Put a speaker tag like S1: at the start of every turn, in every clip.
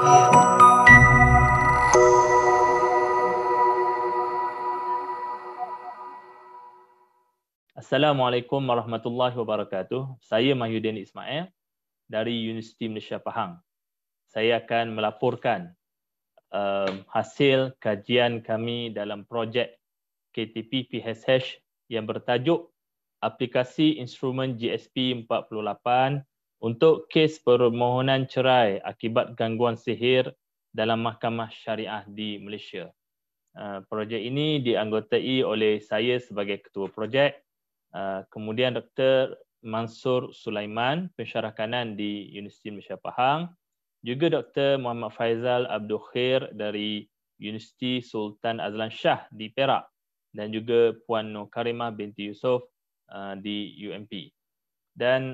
S1: Assalamualaikum warahmatullahi wabarakatuh. Saya Mahyudin Ismail dari Universiti Malaysia Pahang. Saya akan melaporkan hasil kajian kami dalam projek KTP PHH yang bertajuk Aplikasi Instrumen GSP 48 untuk kes permohonan cerai akibat gangguan sihir dalam Mahkamah Syariah di Malaysia. Projek ini dianggotai oleh saya sebagai ketua projek, kemudian Dr. Mansur Sulaiman, pensyarah kanan di Universiti Malaysia Pahang, juga Dr. Muhammad Faizal Abdul Khair dari Universiti Sultan Azlan Shah di Perak, dan juga Puan Nur Karimah binti Yusof di UMP. Dan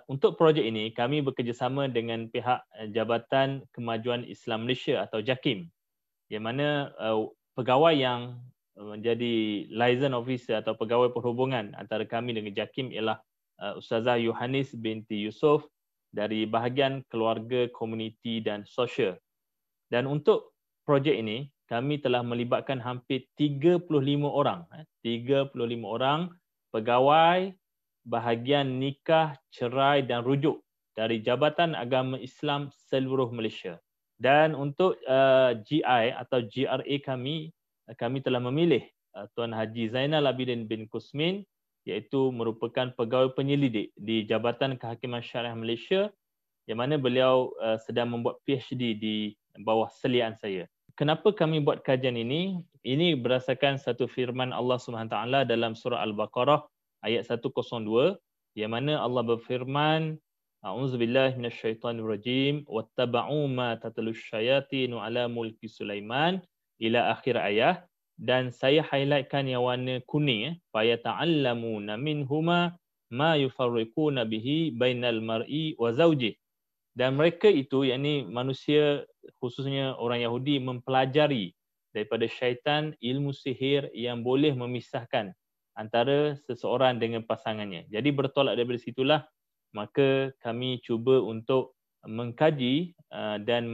S1: untuk projek ini kami bekerjasama dengan pihak Jabatan Kemajuan Islam Malaysia atau JAKIM, yang mana pegawai yang menjadi liaison officer atau pegawai perhubungan antara kami dengan JAKIM ialah Ustazah Yohanis binti Yusof dari bahagian keluarga, komuniti dan sosial. Dan untuk projek ini kami telah melibatkan hampir 35 orang, 35 orang pegawai bahagian nikah, cerai dan rujuk dari Jabatan Agama Islam seluruh Malaysia. Dan untuk GI atau GRA kami telah memilih Tuan Haji Zainal Abidin bin Kusmin, iaitu merupakan pegawai penyelidik di Jabatan Kehakiman Syariah Malaysia, yang mana beliau sedang membuat PhD di bawah seliaan saya. Kenapa kami buat kajian ini? Ini berdasarkan satu firman Allah SWT dalam surah Al-Baqarah ayat 102, yang mana Allah berfirman, A'udzubillahi minasyaitonirrajim, wattaba'u ma tatlus syayatinu ala mulki Sulaiman ila akhir ayat. Dan saya highlightkan yang warna kuning, fayata'allamuna minhuma ma yufarriquna bihi bainal mar'i wa zawjih. Dan mereka itu, yakni manusia, khususnya orang Yahudi, mempelajari daripada syaitan ilmu sihir yang boleh memisahkan antara seseorang dengan pasangannya. Jadi bertolak daripada situlah maka kami cuba untuk mengkaji dan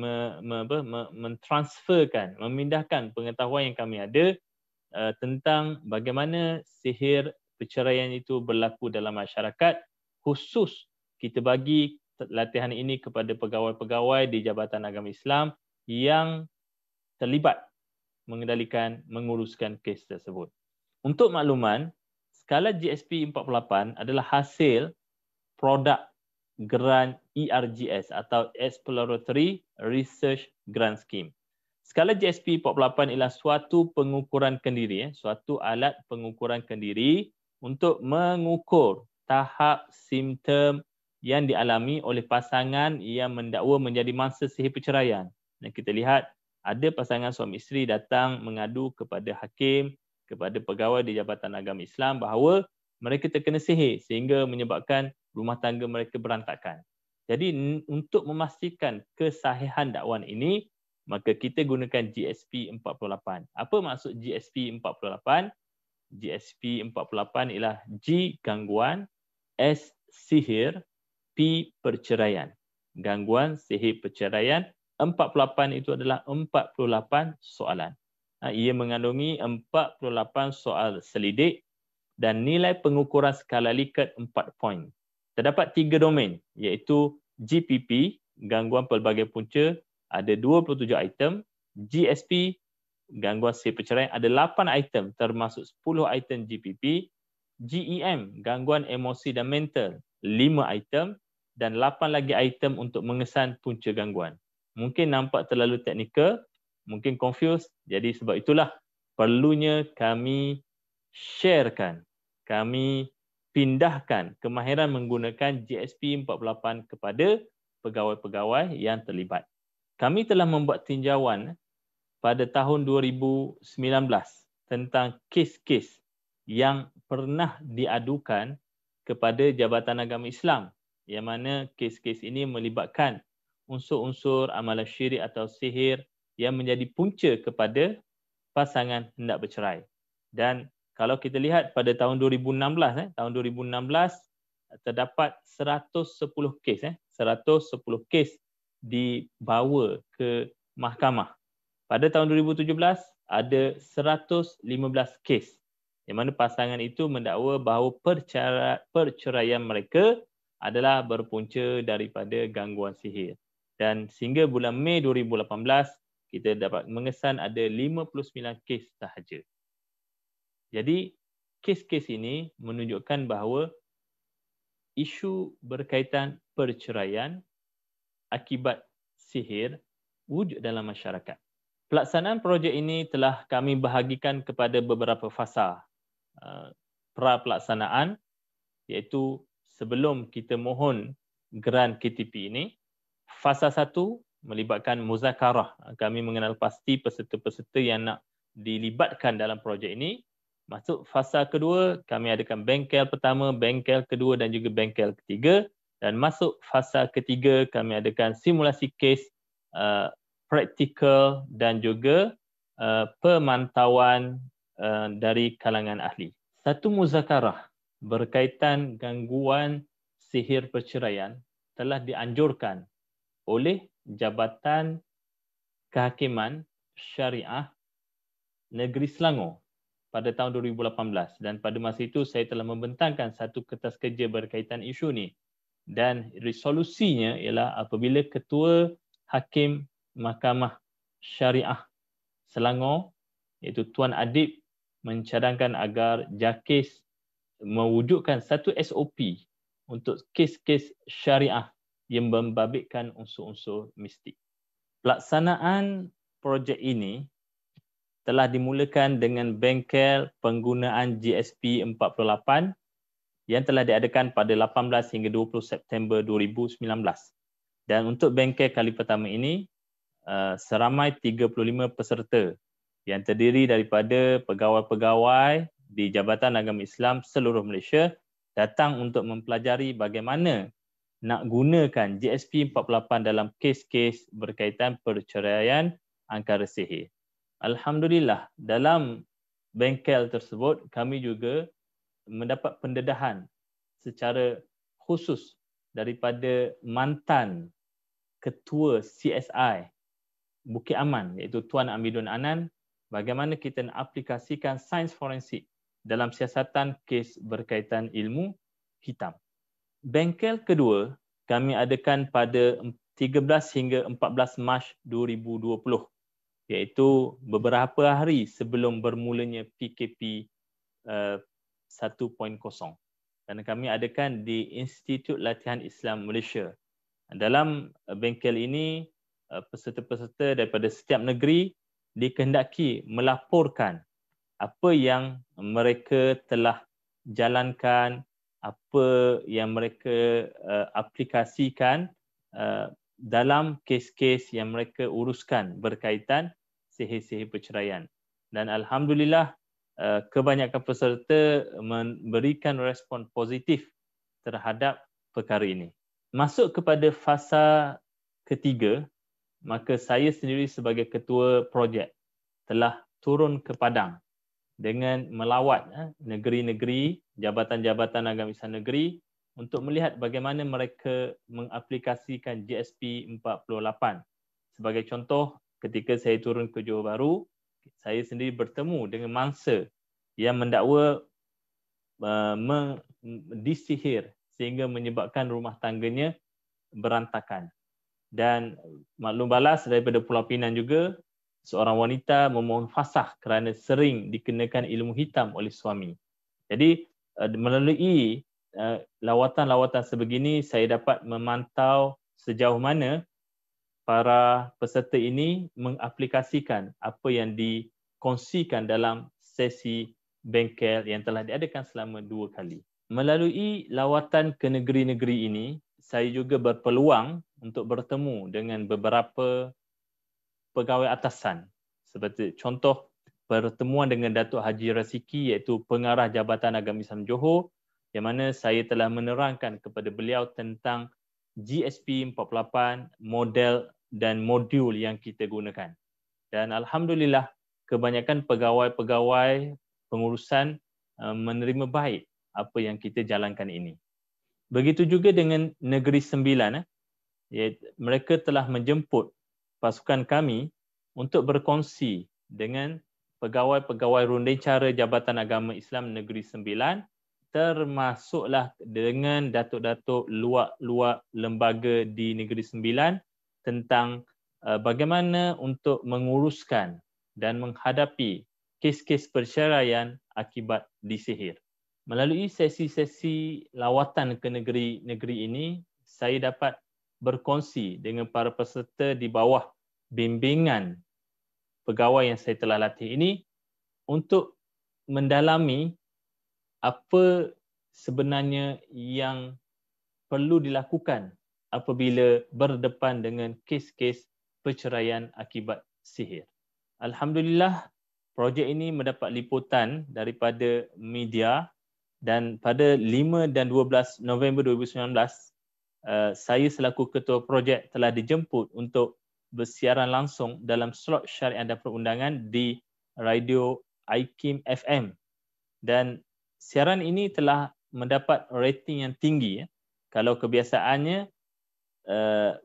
S1: mentransferkan, memindahkan pengetahuan yang kami ada tentang bagaimana sihir perceraian itu berlaku dalam masyarakat. Khusus kita bagi latihan ini kepada pegawai-pegawai di Jabatan Agama Islam yang terlibat menguruskan kes tersebut. Untuk makluman, skala GSP 48 adalah hasil produk grant ERGS atau Exploratory Research Grant Scheme. Skala GSP 48 ialah suatu pengukuran kendiri, suatu alat pengukuran kendiri untuk mengukur tahap simptom yang dialami oleh pasangan yang mendakwa menjadi mangsa sihir perceraian. Dan kita lihat ada pasangan suami isteri datang mengadu kepada hakim, kepada pegawai di Jabatan Agama Islam bahawa mereka terkena sihir sehingga menyebabkan rumah tangga mereka berantakan. Jadi untuk memastikan kesahihan dakwaan ini, maka kita gunakan GSP 48. Apa maksud GSP 48? GSP 48 ialah G gangguan, S sihir, P perceraian. Gangguan, sihir, perceraian. 48 itu adalah 48 soalan. Ia mengandungi 48 soal selidik dan nilai pengukuran skala Likert 4 poin. Terdapat 3 domain, iaitu GPP, gangguan pelbagai punca, ada 27 item, GSP, gangguan sihir perceraian, ada 8 item termasuk 10 item GPP, GEM, gangguan emosi dan mental, 5 item, dan 8 lagi item untuk mengesan punca gangguan. Mungkin nampak terlalu teknikal, mungkin confused, jadi sebab itulah perlunya kami sharekan, kami pindahkan kemahiran menggunakan GSP 48 kepada pegawai-pegawai yang terlibat. Kami telah membuat tinjauan pada tahun 2019 tentang kes-kes yang pernah diadukan kepada Jabatan Agama Islam, yang mana kes-kes ini melibatkan unsur-unsur amalan syirik atau sihir yang menjadi punca kepada pasangan hendak bercerai. Dan kalau kita lihat pada tahun 2016, tahun 2016 terdapat 110 kes, 110 kes dibawa ke mahkamah. Pada tahun 2017 ada 115 kes yang mana pasangan itu mendakwa bahawa perceraian mereka adalah berpunca daripada gangguan sihir. Dan sehingga bulan Mei 2018 kita dapat mengesan ada 59 kes sahaja. Jadi kes-kes ini menunjukkan bahawa isu berkaitan perceraian akibat sihir wujud dalam masyarakat. Pelaksanaan projek ini telah kami bahagikan kepada beberapa fasa pra-pelaksanaan, iaitu sebelum kita mohon geran KTP ini. Fasa 1 melibatkan muzakarah. Kami mengenal pasti peserta-peserta yang nak dilibatkan dalam projek ini. Masuk fasa kedua, kami adakan bengkel pertama, bengkel kedua dan juga bengkel ketiga. Dan masuk fasa ketiga, kami adakan simulasi kes, praktikal dan juga pemantauan dari kalangan ahli. Satu muzakarah berkaitan gangguan sihir perceraian telah dianjurkan oleh Jabatan Kehakiman Syariah Negeri Selangor pada tahun 2018, dan pada masa itu saya telah membentangkan satu kertas kerja berkaitan isu ini, dan resolusinya ialah apabila Ketua Hakim Mahkamah Syariah Selangor iaitu Tuan Adib mencadangkan agar JAKIS mewujudkan satu SOP untuk kes-kes syariah yang membabitkan unsur-unsur mistik. Pelaksanaan projek ini telah dimulakan dengan bengkel penggunaan GSP 48 yang telah diadakan pada 18 hingga 20 September 2019. Dan untuk bengkel kali pertama ini, seramai 35 peserta yang terdiri daripada pegawai-pegawai di Jabatan Agama Islam seluruh Malaysia datang untuk mempelajari bagaimana nak gunakan GSP 48 dalam kes-kes berkaitan perceraian angkara sihir. Alhamdulillah, dalam bengkel tersebut kami juga mendapat pendedahan secara khusus daripada mantan Ketua CSI Bukit Aman iaitu Tuan Amidun Anan, bagaimana kita nak aplikasikan sains forensik dalam siasatan kes berkaitan ilmu hitam. Bengkel kedua kami adakan pada 13 hingga 14 Mac 2020, iaitu beberapa hari sebelum bermulanya PKP 1.0. Dan kami adakan di Institut Latihan Islam Malaysia. Dalam bengkel ini, peserta-peserta daripada setiap negeri dikehendaki melaporkan apa yang mereka telah jalankan, apa yang mereka aplikasikan dalam kes-kes yang mereka uruskan berkaitan sihir-sihir perceraian. Dan alhamdulillah kebanyakan peserta memberikan respon positif terhadap perkara ini. Masuk kepada fasa ketiga, maka saya sendiri sebagai ketua projek telah turun ke Padang dengan melawat negeri-negeri, jabatan-jabatan agama Islam negeri untuk melihat bagaimana mereka mengaplikasikan GSP 48. Sebagai contoh, ketika saya turun ke Johor Bahru, saya sendiri bertemu dengan mangsa yang mendakwa disihir sehingga menyebabkan rumah tangganya berantakan. Dan maklum balas daripada Pulau Pinang juga, seorang wanita memohon fasakh kerana sering dikenakan ilmu hitam oleh suami. Jadi melalui lawatan-lawatan sebegini, saya dapat memantau sejauh mana para peserta ini mengaplikasikan apa yang dikongsikan dalam sesi bengkel yang telah diadakan selama 2 kali. Melalui lawatan ke negeri-negeri ini, saya juga berpeluang untuk bertemu dengan beberapa pegawai atasan. Seperti contoh pertemuan dengan Datuk Haji Rasiki iaitu Pengarah Jabatan Agama Islam Johor, yang mana saya telah menerangkan kepada beliau tentang GSP 48, model dan modul yang kita gunakan. Dan alhamdulillah kebanyakan pegawai-pegawai pengurusan menerima baik apa yang kita jalankan ini. Begitu juga dengan Negeri Sembilan, mereka telah menjemput pasukan kami untuk berkongsi dengan pegawai-pegawai runding cara Jabatan Agama Islam Negeri Sembilan, termasuklah dengan datuk-datuk luak-luak lembaga di Negeri Sembilan tentang bagaimana untuk menguruskan dan menghadapi kes-kes perceraian akibat disihir. Melalui sesi-sesi lawatan ke negeri-negeri ini, saya dapat berkongsi dengan para peserta di bawah bimbingan pegawai yang saya telah latih ini untuk mendalami apa sebenarnya yang perlu dilakukan apabila berdepan dengan kes-kes perceraian akibat sihir. Alhamdulillah, projek ini mendapat liputan daripada media dan pada 5 dan 12 November 2019, saya selaku ketua projek telah dijemput untuk bersiaran langsung dalam slot syariah dan perundangan di radio IKIM FM. Dan siaran ini telah mendapat rating yang tinggi. Kalau kebiasaannya,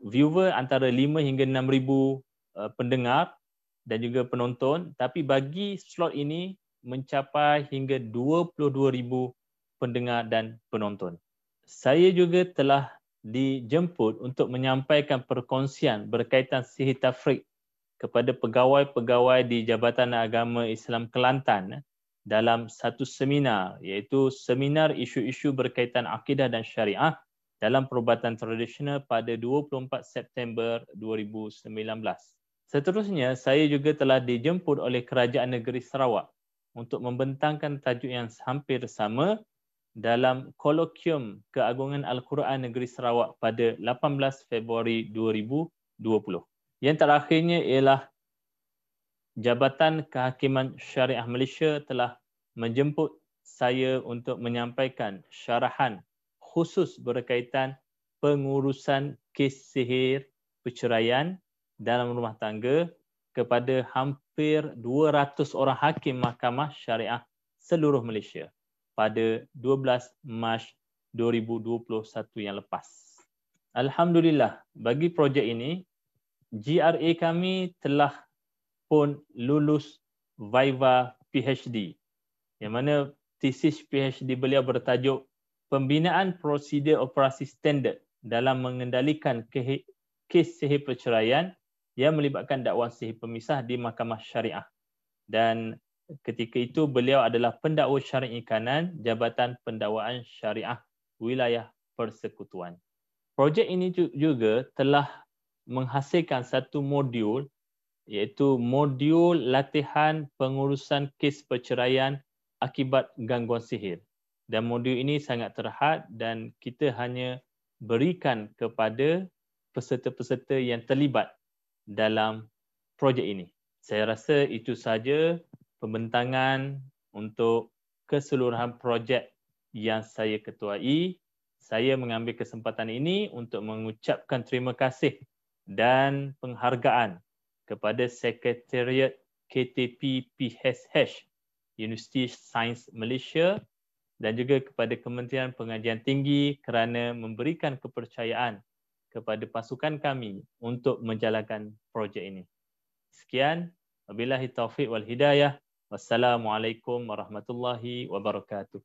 S1: viewer antara 5 hingga 6,000 pendengar dan juga penonton, tapi bagi slot ini mencapai hingga 22,000 pendengar dan penonton. Saya juga telah dijemput untuk menyampaikan perkongsian berkaitan sihir tafrik kepada pegawai-pegawai di Jabatan Agama Islam Kelantan dalam satu seminar, iaitu seminar isu-isu berkaitan akidah dan syariah dalam perubatan tradisional pada 24 September 2019. Seterusnya, saya juga telah dijemput oleh Kerajaan Negeri Sarawak untuk membentangkan tajuk yang hampir sama dalam kolokium Keagungan Al-Quran Negeri Sarawak pada 18 Februari 2020. Yang terakhirnya ialah Jabatan Kehakiman Syariah Malaysia telah menjemput saya untuk menyampaikan syarahan khusus berkaitan pengurusan kes sihir perceraian dalam rumah tangga kepada hampir 200 orang hakim Mahkamah Syariah seluruh Malaysia pada 12 Mac 2021 yang lepas. Alhamdulillah, bagi projek ini, GRA kami telah pun lulus Viva PhD, yang mana tesis PhD beliau bertajuk Pembinaan Prosedur Operasi Standard dalam mengendalikan kes sihir perceraian yang melibatkan dakwaan sihir pemisah di Mahkamah Syariah. Dan ketika itu beliau adalah pendakwa syar'i kanan Jabatan Pendakwaan Syariah Wilayah Persekutuan. Projek ini juga telah menghasilkan satu modul, iaitu modul latihan pengurusan kes perceraian akibat gangguan sihir. Dan modul ini sangat terhad dan kita hanya berikan kepada peserta-peserta yang terlibat dalam projek ini. Saya rasa itu saja pembentangan untuk keseluruhan projek yang saya ketuai. Saya mengambil kesempatan ini untuk mengucapkan terima kasih dan penghargaan kepada Sekretariat KTP PSH Universiti Sains Malaysia dan juga kepada Kementerian Pengajian Tinggi kerana memberikan kepercayaan kepada pasukan kami untuk menjalankan projek ini. Sekian, wabillahi taufiq wal hidayah. Wassalamualaikum warahmatullahi wabarakatuh.